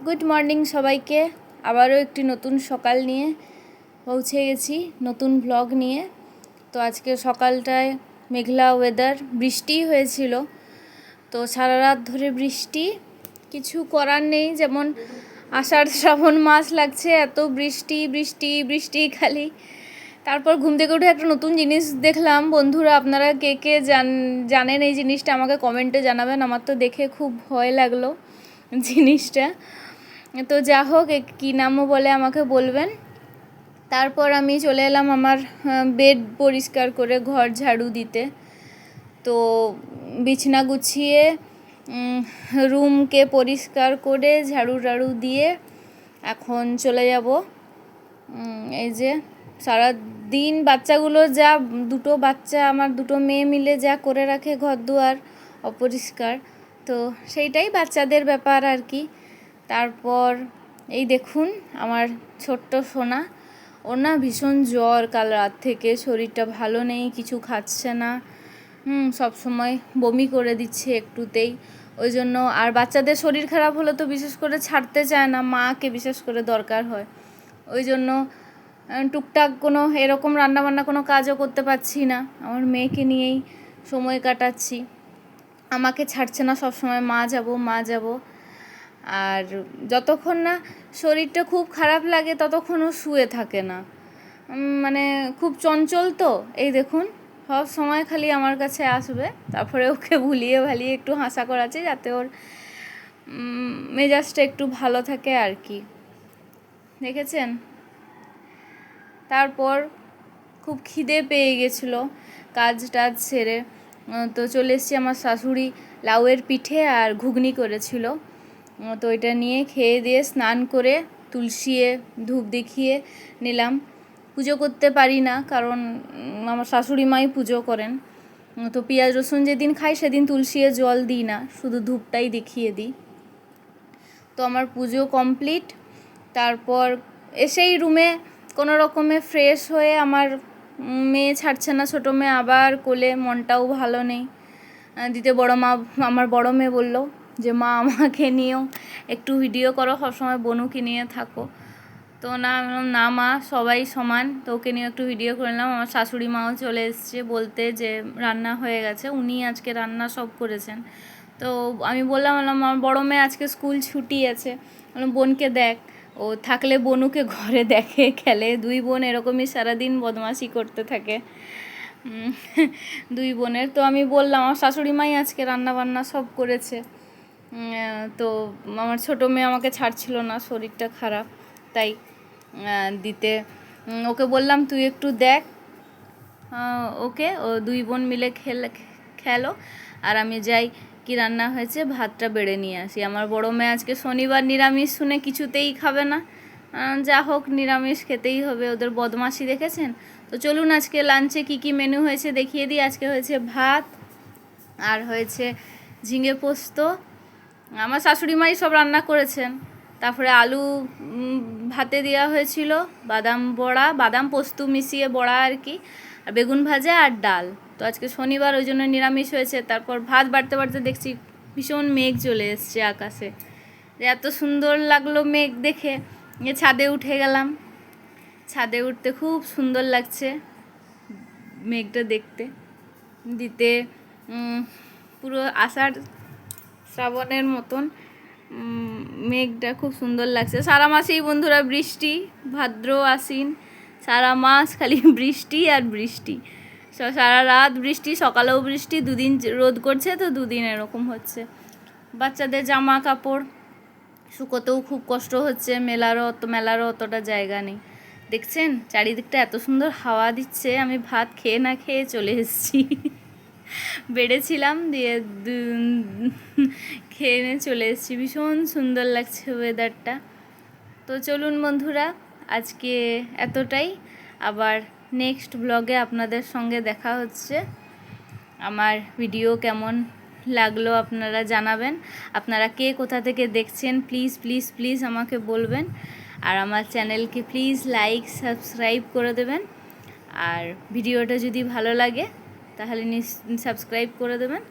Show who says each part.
Speaker 1: Good morning সবাইকে। আবারও একটি নতুন সকাল নিয়ে পৌঁছে গেছি, নতুন ব্লগ নিয়ে। তো আজকে সকালটায় মেঘলা ওয়েদার, বৃষ্টি হয়েছিল। তো সারা রাত ধরে বৃষ্টি, কিছু করার নেই। যেমন আষাঢ় শ্রাবণ মাস লাগছে, এত বৃষ্টি বৃষ্টি বৃষ্টি খালি। তারপর ঘুম থেকে উঠে একটা নতুন জিনিস দেখলাম। বন্ধুরা, আপনারা কে কে জানেন এই জিনিসটা আমাকে কমেন্টে জানাবেন। আমার তো দেখে খুব ভয় লাগলো জিনিসটা। তো যা হোক, কী নামও বলে আমাকে বলবেন। তারপর আমি চলে এলাম আমার বেড পরিষ্কার করে ঘর ঝাড়ু দিতে। তো বিছনা গুছিয়ে রুমকে পরিষ্কার করে ঝাড়ু টাড়ু দিয়ে এখন চলে যাব। এই যে সারা দিন বাচ্চাগুলো যা, দুটো বাচ্চা আমার, দুটো মেয়ে মিলে যা করে রাখে ঘর দুয়ার অপরিষ্কার, তো সেইটাই বাচ্চাদের ব্যাপার আর কি। তারপর এই দেখুন আমার ছোট্ট সোনা, ওর না ভীষণ জ্বর কাল রাত থেকে, শরীরটা ভালো নেই, কিছু খাচ্ছে না, সব সময় বমি করে দিচ্ছে একটুতেই। ওই জন্য, আর বাচ্চাদের শরীর খারাপ হলে তো বিশেষ করে ছাড়তে চায় না, মাকে বিশেষ করে দরকার হয়। ওই জন্য টুকটাক কোনো এরকম রান্নাবান্না কোনো কাজও করতে পারছি না, আমার মেয়েকে নিয়েই সময় কাটাচ্ছি। আমাকে ছাড়ছে না, সব সময় মা যাব মা যাব। আর যতক্ষণ না শরীরটা খুব খারাপ লাগে ততক্ষণও শুয়ে থাকে না, মানে খুব চঞ্চল। তো এই দেখুন, সব সময় খালি আমার কাছে আসবে। তারপরে ওকে ভুলিয়ে ভালিয়ে একটু হাসা করাচ্ছি যাতে ওর মেজাজটা একটু ভালো থাকে আর কি, দেখেছেন। তারপর খুব খিদে পেয়ে গেছিলো কাজ টাজ সেরে, তো চলে এসেছি। আমার শাশুড়ি লাউয়ের পিঠে আর ঘুগনি করেছিল, তো এটা নিয়ে খেয়ে দিয়ে স্নান করে তুলসিয়ে ধূপ দেখিয়ে নিলাম। পুজো করতে পারি না, কারণ আমার শাশুড়ি মাই পুজো করেন। তো পেঁয়াজ রসুন যেদিন খাই সেদিন তুলসিয়ে জল দিই না, শুধু ধূপটাই দেখিয়ে দিই। তো আমার পুজো কমপ্লিট। তারপর এসেই রুমে কোনো রকমে ফ্রেশ হয়ে, আমার মেয়ে ছাড়ছে না, ছোটো মেয়ে আবার কোলে, মনটাও ভালো নেই। দিতে বড় মা, আমার বড় মেয়ে বলল যে মা আমাকে নিয়েও একটু ভিডিও করো, সবসময় বনুকে নিয়ে থাকো। তো না মা, সবাই সমান, তো ওকে নিয়ে একটু ভিডিও করে নিলাম। আমার শাশুড়ি মাও চলে এসছে বলতে যে রান্না হয়ে গেছে, উনি আজকে রান্না সব করেছেন। তো আমি বললাম আমার বড় মেয়ে আজকে স্কুল ছুটি আছে, বললাম বোনকে দেখ, ও থাকলে বনুকে ঘরে দেখে খেলে। দুই বোন এরকমই সারাদিন বদমাশি করতে থাকে, দুই বোনের। তো আমি বললাম আমার শাশুড়ি মাই আজকে রান্না বান্না সব করেছে। তো আমার ছোটো মেয়ে আমাকে ছাড়ছিল না, শরীরটা খারাপ, তাই দিতে ওকে বললাম তুই একটু দেখ ওকে। ও দুই বোন মিলে খেলো, আর আমি যাই কি রান্না হয়েছে ভাতটা বেড়ে নিয়ে আসি। আমার বড় মেয়ে আজকে শনিবার, নিরামিষ শুনে কিছুতেই খাবে না। যা হোক, নিরামিষ খেতেই হবে, ওদের বদমাশি দেখেছেন। তো চলুন আজকে লাঞ্চে কি কি মেনু হয়েছে দেখিয়ে দিই। আজকে হয়েছে ভাত, আর হয়েছে ঝিঙে পোস্ত, আমার শাশুড়ি মাই সব রান্না করেছেন। তারপরে আলু ভাতে দেওয়া হয়েছিল, বাদাম বড়া, বাদাম পোস্ত মিশিয়ে বড়া আর কি, আর বেগুন ভাজা আর ডাল। তো আজকে শনিবার, ওই জন্য নিরামিষ হয়েছে। তারপর ভাত বাড়তে বাড়তে দেখছি ভীষণ মেঘ চলে এসছে আকাশে, এত সুন্দর লাগলো মেঘ দেখে, ছাদে উঠে গেলাম। ছাদে উঠতে খুব সুন্দর লাগছে মেঘটা দেখতে, দিতে পুরো আষাঢ় শ্রাবণের মতন মেঘটা খুব সুন্দর লাগছে। সারা মাসেই বন্ধুরা বৃষ্টি, ভাদ্র আশ্বিন সারা মাস খালি বৃষ্টি আর বৃষ্টি, সারা রাত বৃষ্টি, সকালেও বৃষ্টি, দুদিন রোদ করছে, তো দুদিন এরকম হচ্ছে। বাচ্চাদের জামা কাপড় শুকোতেও খুব কষ্ট হচ্ছে, মেলারও অতটা জায়গা নেই। দেখছেন চারিদিকটা এত সুন্দর হাওয়া দিচ্ছে, আমি ভাত খেয়ে না খেয়ে চলে এসেছি, বেড়েছিলাম দিয়ে খেয়ে নিয়ে চলে এসেছি। ভীষণ সুন্দর লাগছে ওয়েদারটা। তো চলুন বন্ধুরা, আজকে এতটাই। আবার নেক্সট ব্লগে আপনাদের সঙ্গে দেখা হচ্ছে। আমার ভিডিও কেমন লাগলো আপনারা জানাবেন। আপনারা কে কোথা থেকে দেখছেন প্লিজ প্লিজ প্লিজ আমাকে বলবেন। আর আমার চ্যানেলকে প্লিজ লাইক সাবস্ক্রাইব করে দেবেন। আর ভিডিওটা যদি ভালো লাগে তাহলে সাবস্ক্রাইব করে দেবেন।